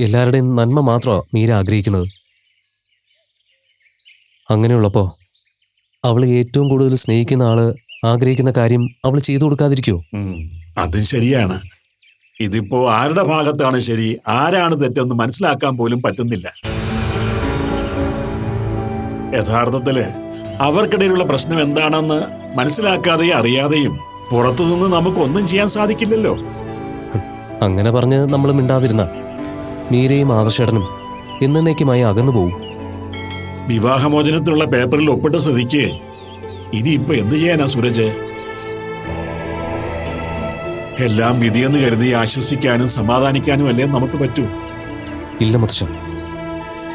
എല്ലാവരുടെയും നന്മ മാത്രമാണ് മീര ആഗ്രഹിക്കുന്നത്. അങ്ങനെയുള്ളപ്പോൾ അവൾ ഏറ്റവും കൂടുതൽ സ്നേഹിക്കുന്ന ആള് ആഗ്രഹിക്കുന്ന കാര്യം അവൾ ചെയ്തു കൊടുക്കാതിരിക്കുമോ? അതും ശരിയാണ്. ഇതിപ്പോ ആരുടെ ഭാഗത്താണ് ശരി, ആരാണ് തെറ്റെന്ന് മനസ്സിലാക്കാൻ പോലും പറ്റുന്നില്ല. യഥാർത്ഥത്തില് അവർക്കിടയിലുള്ള പ്രശ്നം എന്താണെന്ന് മനസ്സിലാക്കാതെയും അറിയാതെയും പുറത്തുനിന്ന് നമുക്കൊന്നും ചെയ്യാൻ സാധിക്കില്ലല്ലോ. അങ്ങനെ പറഞ്ഞ് നമ്മൾ മിണ്ടാതിരുന്ന മീരയും ആദർശേട്ടനും എന്നേക്കുമായി അകന്നു പോവും. വിവാഹമോചനത്തിലുള്ള പേപ്പറിൽ ഒപ്പിട്ട സ്ഥിതിക്ക് ഇനിയിപ്പോ എന്ത് ചെയ്യാനാ സൂരജ്? എല്ലാം വിധിയെന്ന് കരുതി ആശ്വസിക്കാനും സമാധാനിക്കാനും അല്ലേ നമുക്ക് പറ്റൂ. ഇല്ല മുത്തശ്ശ,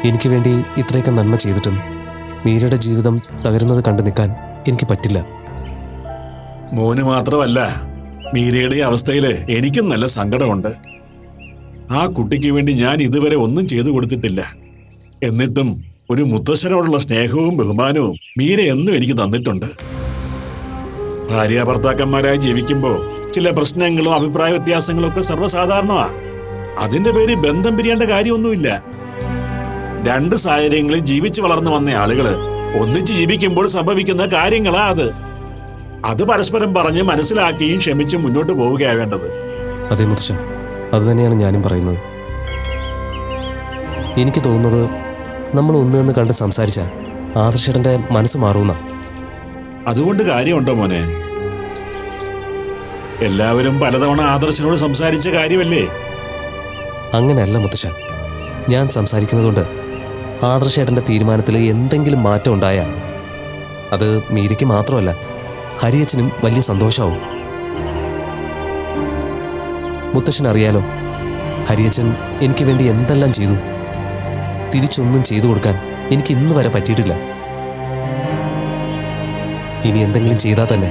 എനിക്ക് വേണ്ടി ഇത്രയൊക്കെ നന്മ ചെയ്തിട്ടും മീരയുടെ ജീവിതം തകരുന്നത് കണ്ടു നിൽക്കാൻ എനിക്ക് പറ്റില്ല. മോന് മാത്രമല്ല, മീരയുടെ അവസ്ഥയില് എനിക്കും നല്ല സങ്കടമുണ്ട്. ആ കുട്ടിക്ക് വേണ്ടി ഞാൻ ഇതുവരെ ഒന്നും ചെയ്തു കൊടുത്തിട്ടില്ല. എന്നിട്ടും ഒരു മുത്തശ്ശനോടുള്ള സ്നേഹവും ബഹുമാനവും മീര എന്നും എനിക്ക് തന്നിട്ടുണ്ട്. ഭാര്യ ഭർത്താക്കന്മാരായി ജീവിക്കുമ്പോൾ ചില പ്രശ്നങ്ങളും അഭിപ്രായ വ്യത്യാസങ്ങളും ഒക്കെ സർവ്വസാധാരണമാ. അതിന്റെ പേര് ബന്ധം പിരിയേണ്ട കാര്യമൊന്നുമില്ല. രണ്ട് സാഹചര്യങ്ങളിൽ ജീവിച്ചു വളർന്നു വന്ന ആളുകള് ഒന്നിച്ച് ജീവിക്കുമ്പോൾ സംഭവിക്കുന്ന കാര്യങ്ങളാ അത് പരസ്പരം പറഞ്ഞ് മനസ്സിലാക്കിയും ക്ഷമിച്ചും മുന്നോട്ട് പോവുകയാ വേണ്ടത്. അതെ മുത്തശ്ശ, അത് തന്നെയാണ് ഞാനും പറയുന്നത്. എനിക്ക് തോന്നുന്നത് നമ്മൾ ഒന്നു കണ്ട് സംസാരിച്ച ആദർശേട്ടന്റെ മനസ്സ് മാറുന്ന. അതുകൊണ്ട് കാര്യമുണ്ടോ മോനെ? എല്ലാവരും പലതവണ ആദർശനോട് സംസാരിച്ച കാര്യമല്ലേ? അങ്ങനെയല്ല മുത്തശ്ശ, ഞാൻ സംസാരിക്കുന്നതുകൊണ്ട് ആദർശേട്ടന്റെ തീരുമാനത്തിൽ എന്തെങ്കിലും മാറ്റം ഉണ്ടായാൽ അത് മീരയ്ക്ക് മാത്രമല്ല, ഹരിയച്ചനും വലിയ സന്തോഷമാവും. മുത്തശ്ശനറിയാലോ, ഹരിയച്ചൻ എനിക്ക് വേണ്ടി എന്തെല്ലാം ചെയ്തു. തിരിച്ചൊന്നും ചെയ്തു കൊടുക്കാൻ എനിക്ക് ഇന്ന് വരെ പറ്റിയിട്ടില്ല. ഇനി എന്തെങ്കിലും ചെയ്താൽ തന്നെ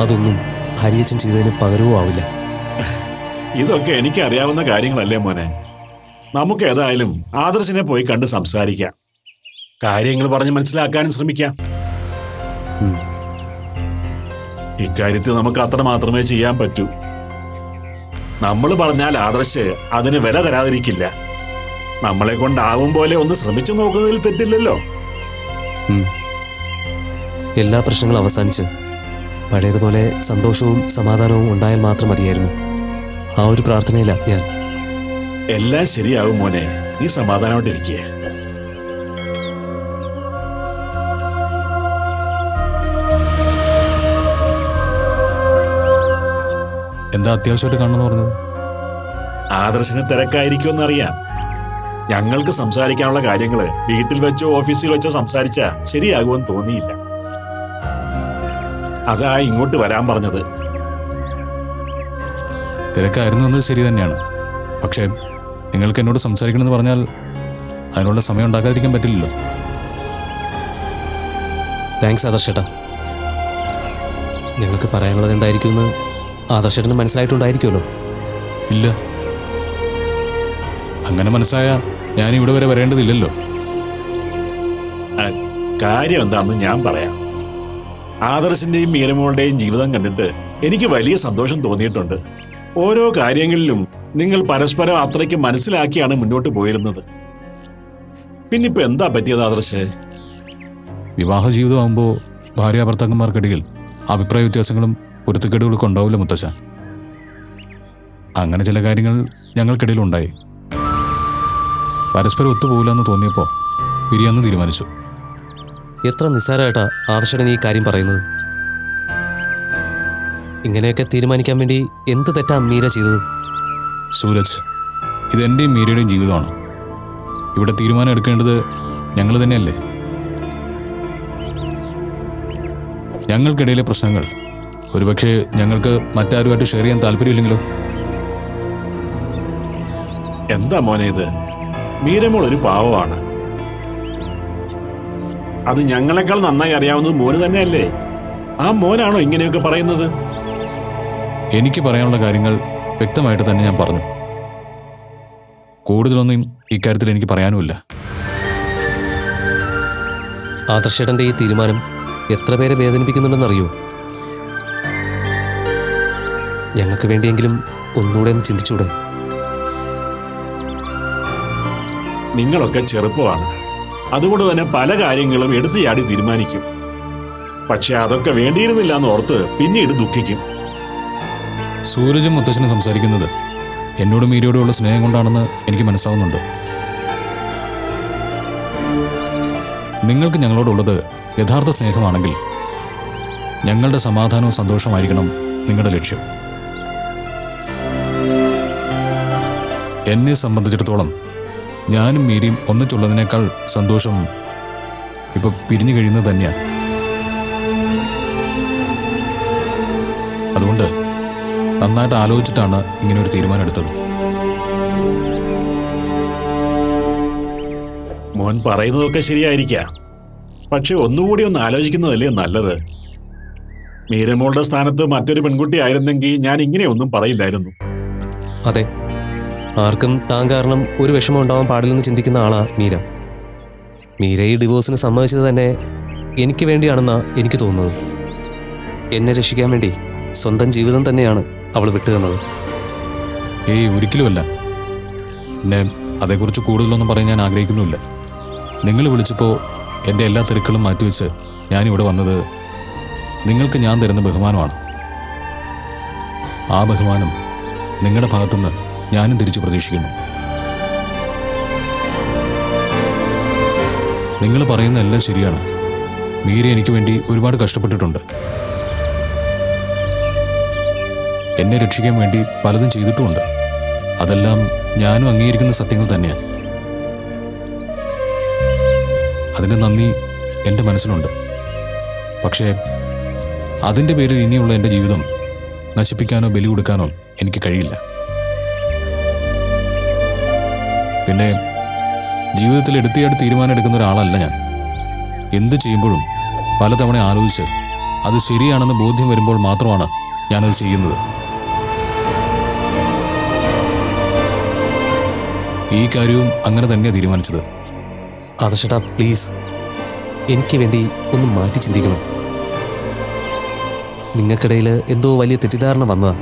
അതൊന്നും ഹരിയച്ചൻ ചെയ്തതിന് പകരവും ആവില്ല. ഇതൊക്കെ എനിക്ക് അറിയാവുന്ന കാര്യങ്ങളല്ലേ മോനെ. നമുക്ക് ഏതായാലും ആദർശിനെ പോയി കണ്ട് സംസാരിക്കാം, കാര്യങ്ങൾ പറഞ്ഞ് മനസ്സിലാക്കാനും ശ്രമിക്കാം. ഇക്കാര്യത്തിൽ നമുക്ക് അത്ര മാത്രമേ ചെയ്യാൻ പറ്റൂ. നമ്മൾ പറഞ്ഞാൽ ആദർശ് അതിന് വില തരാതിരിക്കില്ല. നമ്മളെ കൊണ്ടാവും പോലെ ഒന്ന് ശ്രമിച്ചു നോക്കുന്നതിൽ തെറ്റില്ലല്ലോ. എല്ലാ പ്രശ്നങ്ങളും അവസാനിച്ച് പഴയതുപോലെ സന്തോഷവും സമാധാനവും ഉണ്ടായാൽ മാത്രം മതിയായിരുന്നു. ആ ഒരു പ്രാർത്ഥനയില്ല ഞാൻ. എല്ലാം ശരിയാവും മോനെ, നീ സമാധാനമായിട്ടിരിക്കുക. എന്താ അത്യാവശ്യമായിട്ട് കാണണമെന്ന് പറഞ്ഞത്? ആദർശന് തിരക്കായിരിക്കുമെന്നറിയാം. ഞങ്ങൾക്ക് സംസാരിക്കാനുള്ള കാര്യങ്ങള് വീട്ടിൽ വെച്ചോ ഓഫീസിൽ വെച്ചോ സംസാരിച്ചാ ശരിയാകുമെന്ന് തോന്നിയില്ല. അതാ ഇങ്ങോട്ട് വരാൻ പറഞ്ഞത്. തിരക്കായിരുന്നു എന്നത് ശരി തന്നെയാണ്. പക്ഷേ നിങ്ങൾക്ക് എന്നോട് സംസാരിക്കണമെന്ന് പറഞ്ഞാൽ അതിനുള്ള സമയം ഉണ്ടാക്കാതിരിക്കാൻ പറ്റില്ലല്ലോ. താങ്ക്സ് ആദർശേട്ടാ. ഞങ്ങൾക്ക് പറയാനുള്ളത് എന്തായിരിക്കുമെന്ന് ആദർശേട്ടന് മനസ്സിലായിട്ടുണ്ടായിരിക്കുമല്ലോ. ഇല്ല, അങ്ങനെ മനസ്സിലായ ഞാൻ ഇവിടെ വരെ വരേണ്ടതില്ലല്ലോ. കാര്യം എന്താണെന്ന് ഞാൻ പറയാം. ആദർശിന്റെയും മീരമോളുടെയും ജീവിതം കണ്ടിട്ട് എനിക്ക് വലിയ സന്തോഷം തോന്നിയിട്ടുണ്ട്. ഓരോ കാര്യങ്ങളിലും നിങ്ങൾ പരസ്പരം അത്രയ്ക്ക് മനസ്സിലാക്കിയാണ് മുന്നോട്ട് പോയിരുന്നത്. പിന്നിപ്പോ എന്താ പറ്റിയത് ആദർശ്? വിവാഹ ജീവിതമാകുമ്പോൾ ഭാര്യ ഭർത്താക്കന്മാർക്കിടയിൽ അഭിപ്രായ വ്യത്യാസങ്ങളും പൊരുത്തക്കേടുകളൊക്കെ ഉണ്ടാവില്ല മുത്തശ്ശ. അങ്ങനെ ചില കാര്യങ്ങൾ ഞങ്ങൾക്കിടയിൽ ഉണ്ടായി. പരസ്പരം ഒത്തുപോകില്ലെന്ന് തോന്നിയപ്പോൾ പിരിയാന്ന് തീരുമാനിച്ചു. എത്ര നിസ്സാരമായിട്ടാ ആദർശേട്ടൻ ഈ കാര്യം പറയുന്നത്. ഇങ്ങനെയൊക്കെ തീരുമാനിക്കാൻ വേണ്ടി എന്ത് തെറ്റാ മീര ചെയ്തത്? സൂരജ്, ഇതെൻ്റെയും മീരയുടെയും ജീവിതമാണ്. ഇവിടെ തീരുമാനം എടുക്കേണ്ടത് ഞങ്ങൾ തന്നെയല്ലേ. ഞങ്ങൾക്കിടയിലെ പ്രശ്നങ്ങൾ ഒരുപക്ഷെ ഞങ്ങൾക്ക് മറ്റാരുമായിട്ട് ഷെയർ ചെയ്യാൻ താല്പര്യമില്ലെങ്കിലോ? എന്താ മോനെ ഇത്? മീരമോൾ ഒരു പാവമാണ്. അത് ഞങ്ങളെക്കാൾ നന്നായി അറിയാവുന്നത് മോന് തന്നെയല്ലേ. ആ മോനാണോ ഇങ്ങനെയൊക്കെ പറയുന്നത്? എനിക്ക് പറയാനുള്ള കാര്യങ്ങൾ വ്യക്തമായിട്ട് തന്നെ ഞാൻ പറഞ്ഞു. കൂടുതലൊന്നും ഇക്കാര്യത്തിൽ എനിക്ക് പറയാനുമില്ല. ആദർശേട്ടന്റെ ഈ തീരുമാനം എത്ര പേരെ വേദനിപ്പിക്കുന്നുണ്ടെന്നറിയോ? ഞങ്ങൾക്ക് വേണ്ടിയെങ്കിലും ഒന്നുകൂടെ ഒന്ന് ചിന്തിച്ചൂടെ? നിങ്ങളൊക്കെ ചെറുപ്പമാണ്. അതുകൊണ്ട് തന്നെ പല കാര്യങ്ങളും എടുത്തു ചാടി തീരുമാനിക്കും. പക്ഷെ അതൊക്കെ വേണ്ടിയിരുന്നില്ല എന്ന് ഓർത്ത് പിന്നീട് ദുഃഖിക്കും. സൂരജും മുത്തശ്ശനും സംസാരിക്കുന്നത് എന്നോടും മീരയോടുമുള്ള സ്നേഹം കൊണ്ടാണെന്ന് എനിക്ക് മനസ്സിലാവുന്നുണ്ട്. നിങ്ങൾക്ക് ഞങ്ങളോടുള്ളത് യഥാർത്ഥ സ്നേഹമാണെങ്കിൽ ഞങ്ങളുടെ സമാധാനവും സന്തോഷമായിരിക്കണം നിങ്ങളുടെ ലക്ഷ്യം. എന്നെ സംബന്ധിച്ചിടത്തോളം ഞാനും മീരയും ഒന്നിച്ചുള്ളതിനേക്കാൾ സന്തോഷം ഇപ്പൊ പിരിഞ്ഞു കഴിയുന്നത് തന്നെയാണ്. അതുകൊണ്ട് നന്നായിട്ട് ആലോചിച്ചിട്ടാണ് ഇങ്ങനെ ഒരു തീരുമാനം എടുത്തത്. മോൻ പറയുന്നതൊക്കെ ശരിയായിരിക്കാം. പക്ഷെ ഒന്നുകൂടി ഒന്ന് ആലോചിക്കുന്നതല്ലേ നല്ലത്. മീരമോളുടെ സ്ഥാനത്ത് മറ്റൊരു പെൺകുട്ടി ആയിരുന്നെങ്കിൽ ഞാൻ ഇങ്ങനെയൊന്നും പറയില്ലായിരുന്നു. അതെ, ആർക്കും താൻ കാരണം ഒരു വിഷമം ഉണ്ടാവാൻ പാടില്ലെന്ന് ചിന്തിക്കുന്ന ആളാ മീര. മീര ഈ ഡിവോഴ്സിന് സമ്മതിച്ചത് തന്നെ എനിക്ക് വേണ്ടിയാണെന്നാ എനിക്ക് തോന്നുന്നത്. എന്നെ രക്ഷിക്കാൻ വേണ്ടി സ്വന്തം ജീവിതം തന്നെയാണ് അവൾ വിട്ടുതന്നത്. ഒരിക്കലുമല്ല. പിന്നെ അതേക്കുറിച്ച് കൂടുതലൊന്നും പറയാൻ ഞാൻ ആഗ്രഹിക്കുന്നുമില്ല. നിങ്ങൾ വിളിച്ചപ്പോൾ എൻ്റെ എല്ലാ തിരക്കുകളും മാറ്റിവെച്ച് ഞാനിവിടെ വന്നത് നിങ്ങൾക്ക് ഞാൻ തരുന്ന ബഹുമാനമാണ്. ആ ബഹുമാനം നിങ്ങളുടെ ഭാഗത്തുനിന്ന് ഞാനും തിരിച്ചു പ്രതീക്ഷിക്കുന്നു. നിങ്ങൾ പറയുന്ന എല്ലാം ശരിയാണ്. മീര എനിക്ക് വേണ്ടി ഒരുപാട് കഷ്ടപ്പെട്ടിട്ടുണ്ട്. എന്നെ രക്ഷിക്കാൻ വേണ്ടി പലതും ചെയ്തിട്ടുമുണ്ട്. അതെല്ലാം ഞാനും അംഗീകരിക്കുന്ന സത്യങ്ങൾ തന്നെയാണ്. അതിൻ്റെ നന്ദി എൻ്റെ മനസ്സിലുണ്ട്. പക്ഷേ അതിൻ്റെ പേരിൽ ഇനിയുള്ള എൻ്റെ ജീവിതം നശിപ്പിക്കാനോ ബലി കൊടുക്കാനോ എനിക്ക് കഴിയില്ല. പിന്നെ ജീവിതത്തിൽ എടുത്തിയായിട്ട് തീരുമാനം എടുക്കുന്ന ഒരാളല്ല ഞാൻ. എന്ത് ചെയ്യുമ്പോഴും പലതവണ ആലോചിച്ച് അത് ശരിയാണെന്ന് ബോധ്യം വരുമ്പോൾ മാത്രമാണ് ഞാനത് ചെയ്യുന്നത്. ഈ കാര്യവും അങ്ങനെ തന്നെയാണ് തീരുമാനിച്ചത്. ആദർശേട്ടാ, പ്ലീസ് എനിക്ക് വേണ്ടി ഒന്ന് മാറ്റി ചിന്തിക്കണം. നിങ്ങൾക്കിടയിൽ എന്തോ വലിയ തെറ്റിദ്ധാരണ വന്നതാ.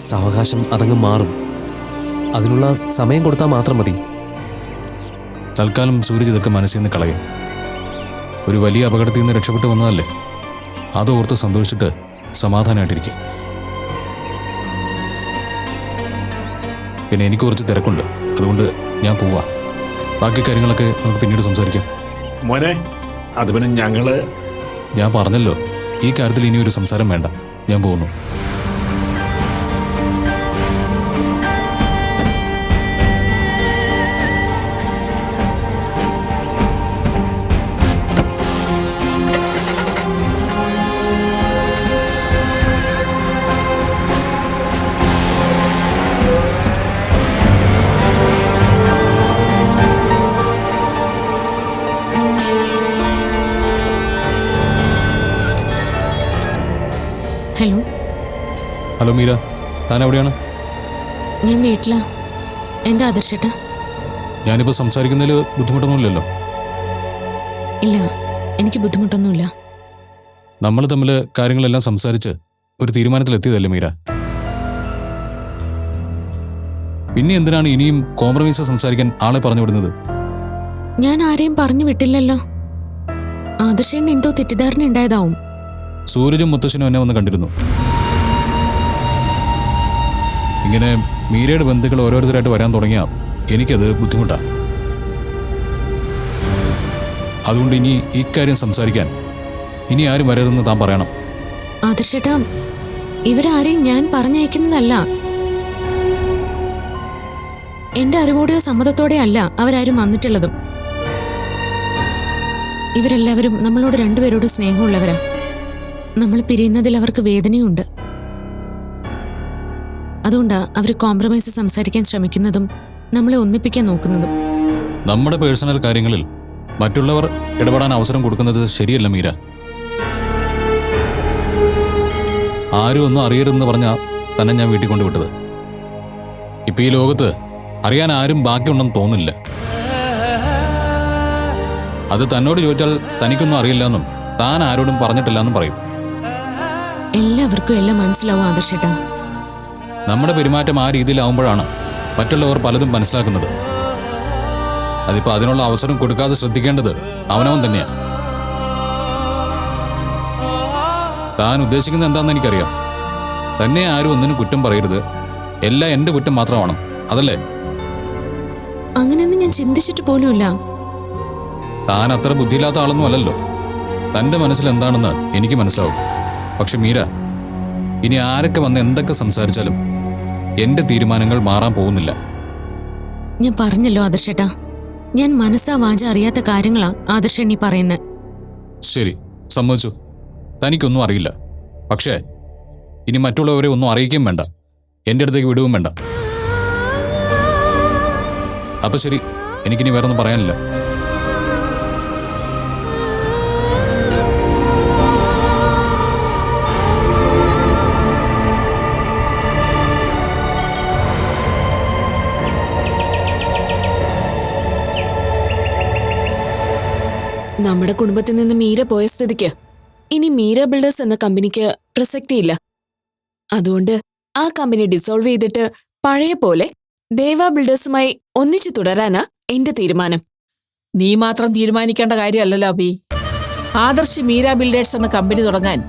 സാവകാശം അതങ്ങ് മാറും. അതിനുള്ള സമയം കൊടുത്താൽ മാത്രം മതി. തൽക്കാലം സൂരജ് ഇതൊക്കെ മനസ്സിൽ നിന്ന് കളയും. ഒരു വലിയ അപകടത്തിൽ നിന്ന് രക്ഷപ്പെട്ടു വന്നതല്ലേ, അതോർത്ത് സന്തോഷിച്ചിട്ട് സമാധാനമായിട്ടിരിക്കും. പിന്നെ എനിക്ക് കുറച്ച് തിരക്കുണ്ട്, അതുകൊണ്ട് ഞാൻ പോവാ. ബാക്കി കാര്യങ്ങളൊക്കെ നമുക്ക് പിന്നീട് സംസാരിക്കാം. മോനെ, അത് പിന്നെ ഞാൻ പറഞ്ഞല്ലോ, ഈ കാര്യത്തിൽ ഇനി ഒരു സംസാരം വേണ്ട. ഞാൻ പോകുന്നു. ഹലോ. ഹലോ മീര, താൻ എവിടെയാണ്? ഞാൻ വീട്ടിലാ. എന്താ ആദർശേട്ടാ? ഞാനിപ്പോൾ സംസാരിക്കുന്നതിൽ ബുദ്ധിമുട്ടൊന്നുമില്ലല്ലോ? ഇല്ല, എനിക്ക് ബുദ്ധിമുട്ടൊന്നുമില്ല. നമ്മൾ തമ്മിൽ കാര്യങ്ങളെല്ലാം സംസാരിച്ച് ഒരു തീരുമാനത്തിലെത്തിയതല്ലേ മീര? പിന്നെ എന്തിനാണ് ഇനിയും കോംപ്രമൈസ് സംസാരിക്കാൻ ആളെ പറഞ്ഞു വിടുന്നത്? ഞാൻ ആരെയും പറഞ്ഞു വിട്ടില്ലല്ലോ. ആദർശേട്ടന് എന്തോ തെറ്റിദ്ധാരണ ഉണ്ടായതാവും. സൂരജും മുത്തശ്ശനും എന്നെ വന്ന് കണ്ടിരുന്നു. ഇങ്ങനെ മീരയുടെ ബന്ധുക്കൾ ഓരോരുത്തരായിട്ട് വരാൻ തുടങ്ങിയാൽ എനിക്കത് ബുദ്ധിമുട്ടാണ്. അതുകൊണ്ട് ഇനി ഇക്കാര്യം സംസാരിക്കാൻ ഇനി ആരും വരരുതെന്ന് താൻ പറയണം. ആദർശേട്ടാ, ഇവരാരെയും ഞാൻ പറഞ്ഞയക്കുന്നതല്ല. എന്റെ അറിവോടെയോ സമ്മതത്തോടെയോ അല്ല അവരാരും വന്നിട്ടുള്ളതും. ഇവരെല്ലാവരും നമ്മളോട് രണ്ടുപേരോട് സ്നേഹമുള്ളവരാ. നമ്മൾ പിരിയുന്നതിൽ അവർക്ക് വേദനയുണ്ട്. അതുകൊണ്ടാ അവർ കോംപ്രമൈസ് സംസാരിക്കാൻ ശ്രമിക്കുന്നതും നമ്മളെ ഒന്നിപ്പിക്കാൻ നോക്കുന്നതും. നമ്മുടെ പേഴ്സണൽ കാര്യങ്ങളിൽ മറ്റുള്ളവർ ഇടപെടാൻ അവസരം കൊടുക്കുന്നത് ശരിയല്ല മീര. ആരും ഒന്നും അറിയരുതെന്ന് പറഞ്ഞാൽ തന്നെ ഞാൻ വീട്ടിൽ കൊണ്ടുവിട്ടത്. ഇപ്പൊ ഈ ലോകത്ത് അറിയാൻ ആരും ബാക്കിയുണ്ടെന്ന് തോന്നില്ല. അത് തന്നോട് ചോദിച്ചാൽ തനിക്കൊന്നും അറിയില്ലെന്നും താൻ ആരോടും പറഞ്ഞിട്ടില്ല എന്നും പറയും. എല്ലാവർക്കും എല്ലാം മനസ്സിലാവും ആദർശേട്ടാ. നമ്മുടെ പെരുമാറ്റം ആ രീതിയിലാവുമ്പോഴാണ് മറ്റുള്ളവർ പലതും മനസ്സിലാക്കുന്നത്. അതിപ്പോ അതിനുള്ള അവസരം കൊടുക്കാതെ ശ്രദ്ധിക്കേണ്ടത് അവനവൻ തന്നെയാണ്. താൻ ഉദ്ദേശിക്കുന്നത് എന്താണെന്ന് എനിക്കറിയാം. തന്നെ ആരും ഒന്നിനും കുറ്റം പറയരുത്, എല്ലാം എന്റെ കുറ്റം മാത്രമാണ്, അതല്ലേ? അങ്ങനെയൊന്നും ഞാൻ ചിന്തിച്ചിട്ട് പോലുമില്ല. താൻ അത്ര ബുദ്ധിയില്ലാത്ത ആളൊന്നും അല്ലല്ലോ. തന്റെ മനസ്സിൽ എന്താണെന്ന് എനിക്ക് മനസ്സിലാവും. പക്ഷെ മീര, ഇനി ആരൊക്കെ വന്ന് എന്തൊക്കെ സംസാരിച്ചാലും എന്റെ തീരുമാനങ്ങൾ മാറാൻ പോകുന്നില്ല. ഞാൻ പറഞ്ഞല്ലോ ആദർശേട്ടാ, ഞാൻ മനസ്സാ വാച അറിയാത്ത കാര്യങ്ങളാ ആദർശൻ നീ പറയുന്നത്. ശരി, സമ്മതിച്ചു. തനിക്കൊന്നും അറിയില്ല. പക്ഷേ ഇനി മറ്റുള്ളവരെ ഒന്നും അറിയിക്കുകയും വേണ്ട, എൻ്റെ അടുത്തേക്ക് വിടുകയും വേണ്ട. അപ്പൊ ശരി, എനിക്കിനി വേറൊന്നും പറയാനില്ല. നമ്മുടെ കുടുംബത്തിൽ നിന്ന് മീര പോയ സ്ഥിതിക്ക് ഇനി മീര ബിൽഡേഴ്സ് എന്ന കമ്പനിക്ക് പ്രസക്തിയില്ല. അതുകൊണ്ട് ആ കമ്പനി ഡിസോൾവ് ചെയ്തിട്ട് പഴയ പോലെ ദേവ ബിൽഡേഴ്സുമായി ഒന്നിച്ചു തുടരാനാ എന്റെ തീരുമാനം. നീ മാത്രം തീരുമാനിക്കേണ്ട കാര്യമല്ലല്ലോ അബി. ആദർശ് മീര ബിൽഡേഴ്സ് എന്ന കമ്പനി തുടങ്ങാൻ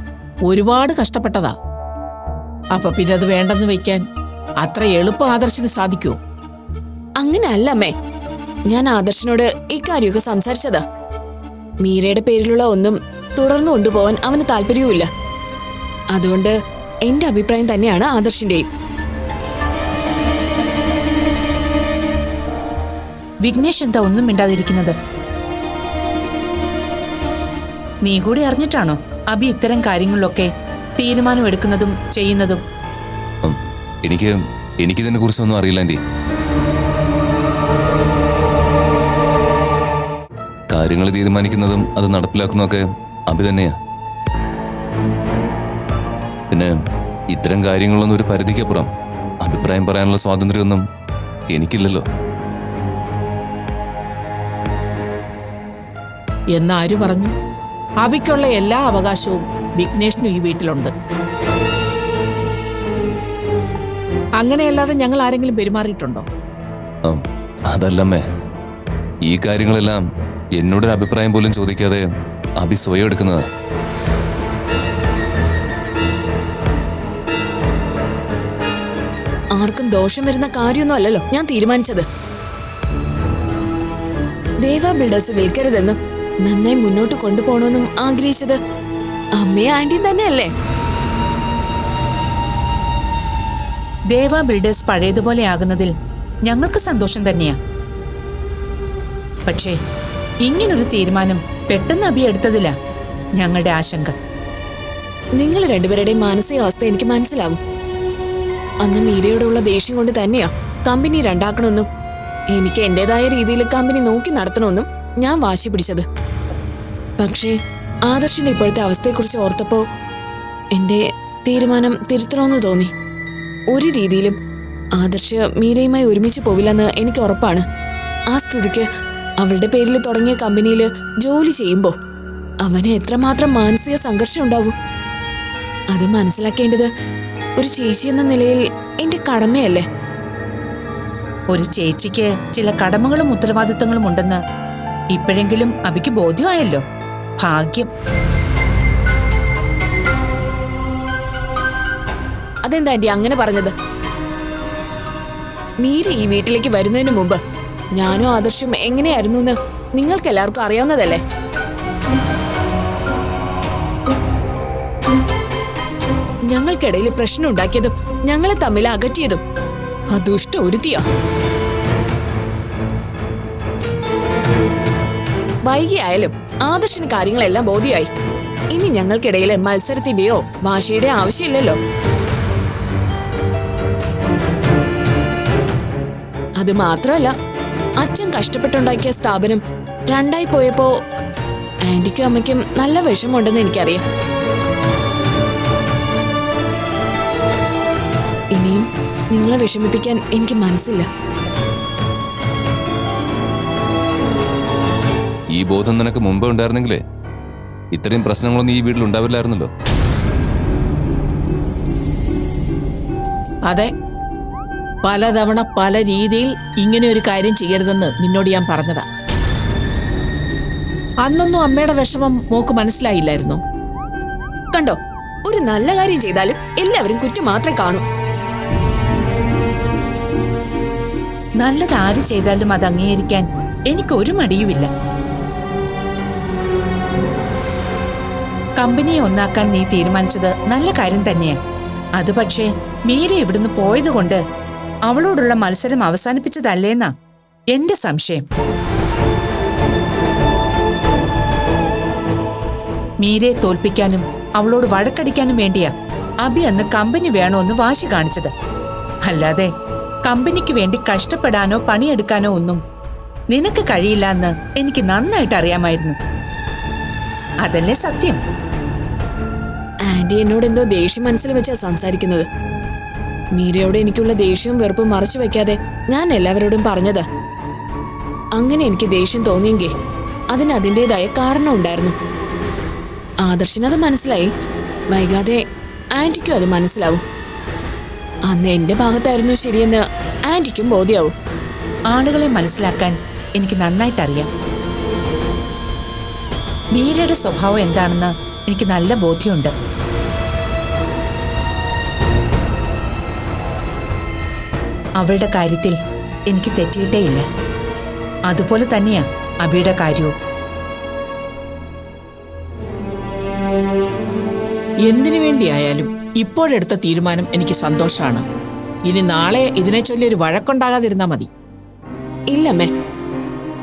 ഒരുപാട് കഷ്ടപ്പെട്ടതാ. അപ്പൊ പിന്നെ അത് വേണ്ടെന്ന് വെക്കാൻ അത്ര എളുപ്പം ആദർശിന് സാധിക്കുമോ? അങ്ങനെ അല്ലമ്മേ, ഞാൻ ആദർശിനോട് ഇക്കാര്യമൊക്കെ സംസാരിച്ചതാ. മീരയുടെ പേരിലുള്ള ഒന്നും തുടർന്നു കൊണ്ടുപോവാൻ അവന് താല്പര്യവുമില്ല. അതുകൊണ്ട് എന്റെ അഭിപ്രായം തന്നെയാണ് ആദർശിന്റെയും. വിഘ്നേഷ് എന്താ ഒന്നും മിണ്ടാതിരിക്കുന്നത്? നീ കൂടി അറിഞ്ഞിട്ടാണോ അബി ഇത്തരം കാര്യങ്ങളിലൊക്കെ തീരുമാനമെടുക്കുന്നതും ചെയ്യുന്നതും? എനിക്കിതിനെ കുറിച്ചൊന്നും അറിയില്ല ആന്റി. കാര്യങ്ങൾ തീരുമാനിക്കുന്നതും അത് നടപ്പിലാക്കുന്നതൊക്കെ അബി തന്നെയാ. പിന്നെ ഇത്തരം കാര്യങ്ങളൊന്നും ഒരു പരിധിക്കപ്പുറം അഭിപ്രായം പറയാനുള്ള സ്വാതന്ത്ര്യമൊന്നും എനിക്കില്ലല്ലോ. എന്നാരു പറഞ്ഞു? അബിക്കുള്ള എല്ലാ അവകാശവും വിഘ്നേഷിനും ഈ വീട്ടിലുണ്ട്. അങ്ങനെയല്ലാതെ ഞങ്ങൾ ആരെങ്കിലും പെരുമാറിയിട്ടുണ്ടോ? അതല്ലമ്മേ, ഈ കാര്യങ്ങളെല്ലാം എന്നോടൊരു അഭിപ്രായം പോലും ചോദിക്കാതെ അബി സ്വയം എടുക്കുന്നതാ. ആർക്കും ദോഷം വരുന്ന കാര്യമൊന്നും അല്ലല്ലോ ഞാൻ തീരുമാനിച്ചത്. ദേവ ബിൽഡേഴ്സ് വിൽക്കരുതെന്നും നന്നായി മുന്നോട്ട് കൊണ്ടുപോകണമെന്നും ആഗ്രഹിച്ചത് അമ്മയും ആന്റിയും തന്നെയല്ലേ? ദേവ ബിൽഡേഴ്സ് പഴയതുപോലെ ആകുന്നതിൽ ഞങ്ങൾക്ക് സന്തോഷം തന്നെയാ. പക്ഷേ ഇങ്ങനൊരു തീരുമാനം പെട്ടെന്ന് അബി എടുത്തതില്ല ഞങ്ങളുടെ ആശങ്ക. നിങ്ങൾ രണ്ടുപേരുടെയും മാനസികാവസ്ഥ എനിക്ക് മനസ്സിലാവും. അന്ന് മീരയോടുള്ള ദേഷ്യം കൊണ്ട് തന്നെയാ കമ്പനി രണ്ടാക്കണമെന്നും എനിക്ക് എന്റേതായ രീതിയിൽ കമ്പനി നോക്കി നടത്തണമെന്നും ഞാൻ വാശി പിടിച്ചത്. പക്ഷേ ആദർശിന്റെ ഇപ്പോഴത്തെ അവസ്ഥയെക്കുറിച്ച് ഓർത്തപ്പോ എന്റെ തീരുമാനം തിരുത്തണമെന്ന് തോന്നി. ഒരു രീതിയിലും ആദർശ് മീരയുമായി ഒരുമിച്ച് പോവില്ലെന്ന് എനിക്ക് ഉറപ്പാണ്. ആ സ്ഥിതിക്ക് അവളുടെ പേരിൽ തുടങ്ങിയ കമ്പനിയിൽ ജോലി ചെയ്യുമ്പോൾ അവന് എത്രമാത്രം മാനസിക സംഘർഷം ഉണ്ടാവും. അത് മനസ്സിലാക്കേണ്ടത് ഒരു ചേച്ചി എന്ന നിലയിൽ എന്റെ കടമയല്ലേ? ഒരു ചേച്ചിക്ക് ചില കടമകളും ഉത്തരവാദിത്തങ്ങളും ഉണ്ടെന്ന് ഇപ്പോഴെങ്കിലും അബിക്ക് ബോധ്യമായല്ലോ. ഭാഗ്യം. അതെന്താ ആന്റി അങ്ങനെ പറഞ്ഞത്? മീര ഈ വീട്ടിലേക്ക് വരുന്നതിന് മുമ്പ് ഞാനും ആദർശും എങ്ങനെയായിരുന്നു എന്ന് നിങ്ങൾക്ക് എല്ലാവർക്കും അറിയാവുന്നതല്ലേ? ഞങ്ങൾക്കിടയിൽ പ്രശ്നം ഉണ്ടാക്കിയതും ഞങ്ങളെ തമ്മിൽ അകറ്റിയതും ആ ദുഷ്ട ഒരുത്തിയാ. വൈകിയായാലും ആദർശന് കാര്യങ്ങളെല്ലാം ബോധ്യമായി. ഇനി ഞങ്ങൾക്കിടയിൽ മത്സരത്തിന്റെയോ വാശിയുടെയോ ആവശ്യമില്ലല്ലോ. അത് മാത്രമല്ല, അച്ഛൻ കഷ്ടപ്പെട്ടുണ്ടാക്കിയ സ്ഥാപനം രണ്ടായി പോയപ്പോ ആന്റിക്കും അമ്മയ്ക്കും നല്ല വിഷമമുണ്ടെന്ന് എനിക്കറിയാം. ഇനിയും നിങ്ങളെ വിഷമിപ്പിക്കാൻ എനിക്ക് മനസ്സില്ല. ഈ ബോധം നിനക്ക് മുമ്പേ ഉണ്ടായിരുന്നെങ്കിലേ ഇത്രയും പ്രശ്നങ്ങളൊന്നും ഈ വീട്ടിൽ ഉണ്ടാവില്ലായിരുന്നല്ലോ. അതെ, പലതവണ പല രീതിയിൽ ഇങ്ങനെ ഒരു കാര്യം ചെയ്യരുതെന്ന് നിന്നോട് ഞാൻ പറഞ്ഞതാ. അന്നൊന്നും അമ്മയുടെ വിഷമം മോക്ക് മനസ്സിലായില്ലായിരുന്നു. കണ്ടോ, ഒരു നല്ല കാര്യം ചെയ്താലും എല്ലാവരും കുറ്റം മാത്രമേ കാണൂ. നല്ലത് ആര് ചെയ്താലും അത് അംഗീകരിക്കാൻ എനിക്കൊരു മടിയുമില്ല. കമ്പനിയെ ഒന്നാക്കാൻ നീ തീരുമാനിച്ചത് നല്ല കാര്യം തന്നെയാ. അത് പക്ഷേ മീര ഇവിടുന്ന് പോയതുകൊണ്ട് അവളോടുള്ള മത്സരം അവസാനിപ്പിച്ചതല്ലേന്നാ എന്റെ സംശയം. മീരയെ തോൽപ്പിക്കാനും അവളോട് വഴക്കടിക്കാനും വേണ്ടിയാ അബി അന്ന് കമ്പനി വേണോന്ന് വാശി കാണിച്ചത്. അല്ലാതെ കമ്പനിക്ക് വേണ്ടി കഷ്ടപ്പെടാനോ പണിയെടുക്കാനോ ഒന്നും നിനക്ക് കഴിയില്ല എന്ന് എനിക്ക് നന്നായിട്ട് അറിയാമായിരുന്നു. അതല്ലേ സത്യം. ആന്റി എന്നോട് എന്തോ ദേഷ്യം മനസ്സിൽ വെച്ചാ സംസാരിക്കുന്നത്. മീരയോട് എനിക്കുള്ള ദേഷ്യവും വെറുപ്പും മറച്ചു വെക്കാതെ ഞാൻ എല്ലാവരോടും പറഞ്ഞത്. അങ്ങനെ എനിക്ക് ദേഷ്യം തോന്നിയെങ്കിൽ അതിന് അതിൻ്റെതായ കാരണം ഉണ്ടായിരുന്നു. ആദർശിനത് മനസ്സിലായി. വൈകാതെ ആന്റിക്കും അത് മനസ്സിലാവും. അന്ന് എന്റെ ഭാഗത്തായിരുന്നു ശരിയെന്ന് ആന്റിക്കും ബോധ്യാവും. ആളുകളെ മനസ്സിലാക്കാൻ എനിക്ക് നന്നായിട്ടറിയാം. മീരയുടെ സ്വഭാവം എന്താണെന്ന് എനിക്ക് നല്ല ബോധ്യമുണ്ട്. അവളുടെ കാര്യത്തിൽ എനിക്ക് തെറ്റിയിട്ടേയില്ല. അതുപോലെ തന്നെയാ അബിയുടെ കാര്യവും. എന്തിനു വേണ്ടിയായാലും ഇപ്പോഴെടുത്ത തീരുമാനം എനിക്ക് സന്തോഷമാണ്. ഇനി നാളെ ഇതിനെ ചൊല്ലി ഒരു വഴക്കുണ്ടാകാതിരുന്നാ മതി. ഇല്ലമ്മേ,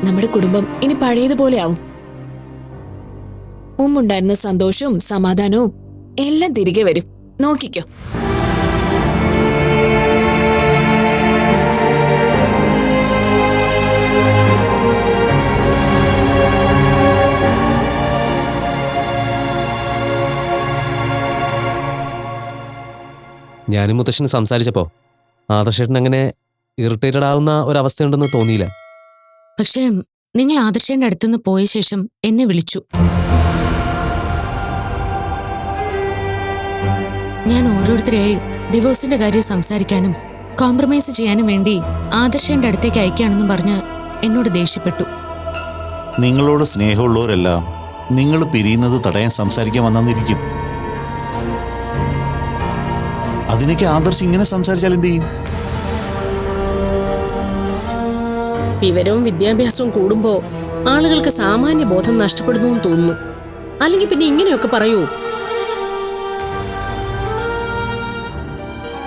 നമ്മുടെ കുടുംബം ഇനി പഴയതുപോലെ ആവും. മുമ്പുണ്ടായിരുന്ന സന്തോഷവും സമാധാനവും എല്ലാം തിരികെ വരും. നോക്കിക്കോ. ഞാനും മുത്തശ്ശന് സംസാരിച്ചപ്പോൾ ആദർശേട്ടൻ അങ്ങനെ ഇറിറ്റേറ്റഡ് ആവുന്ന ഒരവസ്ഥയുണ്ടെന്ന് തോന്നിയില്ല. പക്ഷേ നിങ്ങൾ ആദർശന്റെ അടുത്തുനിന്ന് പോയ ശേഷം എന്നെ വിളിച്ചു. ഞാൻ ഓരോരുത്തരെയായി ഡിവോഴ്സിന്റെ കാര്യം സംസാരിക്കാനും കോംപ്രമൈസ് ചെയ്യാനും വേണ്ടി ആദർശന്റെ അടുത്തേക്ക് അയക്കുകയാണെന്നും പറഞ്ഞ് എന്നോട് ദേഷ്യപ്പെട്ടു. നിങ്ങളോട് സ്നേഹമുള്ളവരെല്ലാം നിങ്ങൾ പിരിയുന്നത് തടയാൻ സംസാരിക്കാൻ വന്നിരിക്കും. അതിനൊക്കെ ആദർശ് ഇങ്ങനെ സംസാരിച്ചാൽ എന്ത് ചെയ്യും? വിവരവും വിദ്യാഭ്യാസവും കൂടുമ്പോ ആളുകൾക്ക് സാമാന്യ ബോധം നഷ്ടപ്പെടുന്നു എന്ന് തോന്നുന്നു. അല്ലെങ്കിൽ പിന്നെ ഇങ്ങനെയൊക്കെ പറയൂ.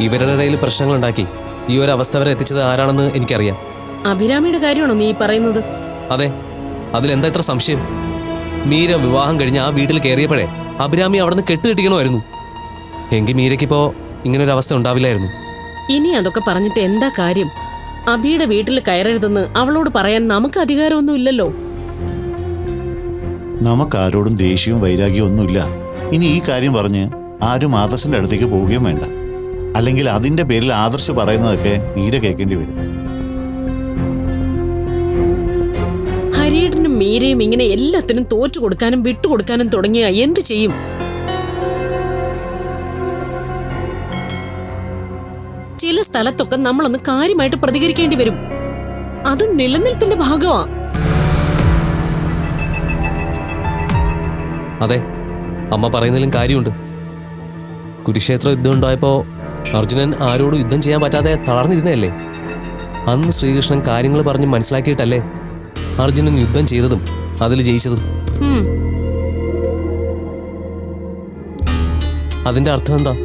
ഇവരുടെ ഇടയിൽ പ്രശ്നങ്ങളുണ്ടാക്കി ഈ ഒരു അവസ്ഥ വരെ എത്തിച്ചത് ആരാണെന്ന് എനിക്കറിയാം. അഭിരാമിയുടെ കാര്യമാണോ നീ പറയുന്നത്? അതെ, അതിലെന്താ ഇത്ര സംശയം? മീര വിവാഹം കഴിഞ്ഞ് ആ വീട്ടിൽ കയറിയപ്പോഴേ അഭിരാമി അവിടെ നിന്ന് കെട്ടുകെട്ടിക്കണമായിരുന്നു. എങ്കിൽ മീരയ്ക്കിപ്പോ ഇങ്ങനൊരു അവസ്ഥ ഉണ്ടാവില്ലായിരുന്നു. ഇനി അതൊക്കെ പറഞ്ഞിട്ട് എന്താ കാര്യം? അബിയുടെ വീട്ടിൽ കയറരുതെന്ന് അവളോട് പറയാൻ നമുക്ക് അധികാരമൊന്നും ഇല്ലല്ലോ. നമുക്കാരോടും ദേഷ്യവും വൈരാഗ്യവും ഒന്നുമില്ല. ഇനി ഈ കാര്യം പറഞ്ഞ് ആരും ആദർശന്റെ അടുത്തേക്ക് പോവുകയും വേണ്ട. അല്ലെങ്കിൽ അതിന്റെ പേരിൽ ആദർശ് പറയുന്നതൊക്കെ മീര കേൾക്കേണ്ടി വരും. ഹരിയേട്ടനും മീരയും ഇങ്ങനെ എല്ലാത്തിനും തോറ്റു കൊടുക്കാനും വിട്ടുകൊടുക്കാനും തുടങ്ങിയ എന്ത് ചെയ്യും? ചില സ്ഥലത്തൊക്കെ നമ്മളൊന്ന് കാര്യമായിട്ട് പ്രതികരിക്കേണ്ടി വരും. അത് നിലനിൽപ്പിന്റെ ഭാഗമാ. അതെ, അമ്മ പറയുന്നതിലും കാര്യമുണ്ട്. കുരുക്ഷേത്ര യുദ്ധം ഉണ്ടായപ്പോ അർജുനൻ ആരോടും യുദ്ധം ചെയ്യാൻ പറ്റാതെ തളർന്നിരുന്നതല്ലേ? അന്ന് ശ്രീകൃഷ്ണൻ കാര്യങ്ങൾ പറഞ്ഞ് മനസ്സിലാക്കിയിട്ടല്ലേ അർജുനൻ യുദ്ധം ചെയ്തതും അതിൽ ജയിച്ചതും. അതിന്റെ അർത്ഥം എന്താ?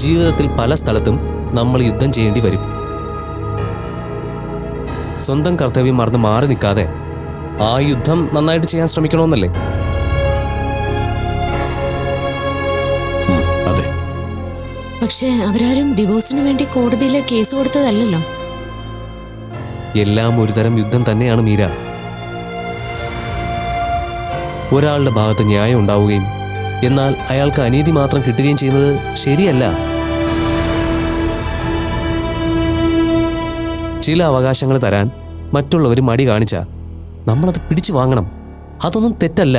ജീവിതത്തിൽ പല സ്ഥലത്തും നമ്മൾ യുദ്ധം ചെയ്യേണ്ടി വരും. സ്വന്തം കർത്തവ്യം മറന്ന് മാറി നിൽക്കാതെ ആ യുദ്ധം നന്നായിട്ട് ചെയ്യാൻ ശ്രമിക്കണമെന്നല്ലേ? അതെ. പക്ഷേ അവരാരും ഡിവോഴ്സിന് വേണ്ടി കോടതിയിലെ കേസ് കൊടുത്തതല്ലല്ലോ. എല്ലാം ഒരുതരം യുദ്ധം തന്നെയാണ് മീര. ഒരാളുടെ ഭാഗത്ത് ന്യായം ഉണ്ടാവുകയും എന്നാൽ അയാൾക്ക് അനീതി മാത്രം കിട്ടുകയും ചെയ്യുന്നത് ശരിയല്ല. ചില അവകാശങ്ങൾ തരാൻ മറ്റുള്ളവർ മടി കാണിച്ചാൽ നമ്മളത് പിടിച്ചു വാങ്ങണം. അതൊന്നും തെറ്റല്ല.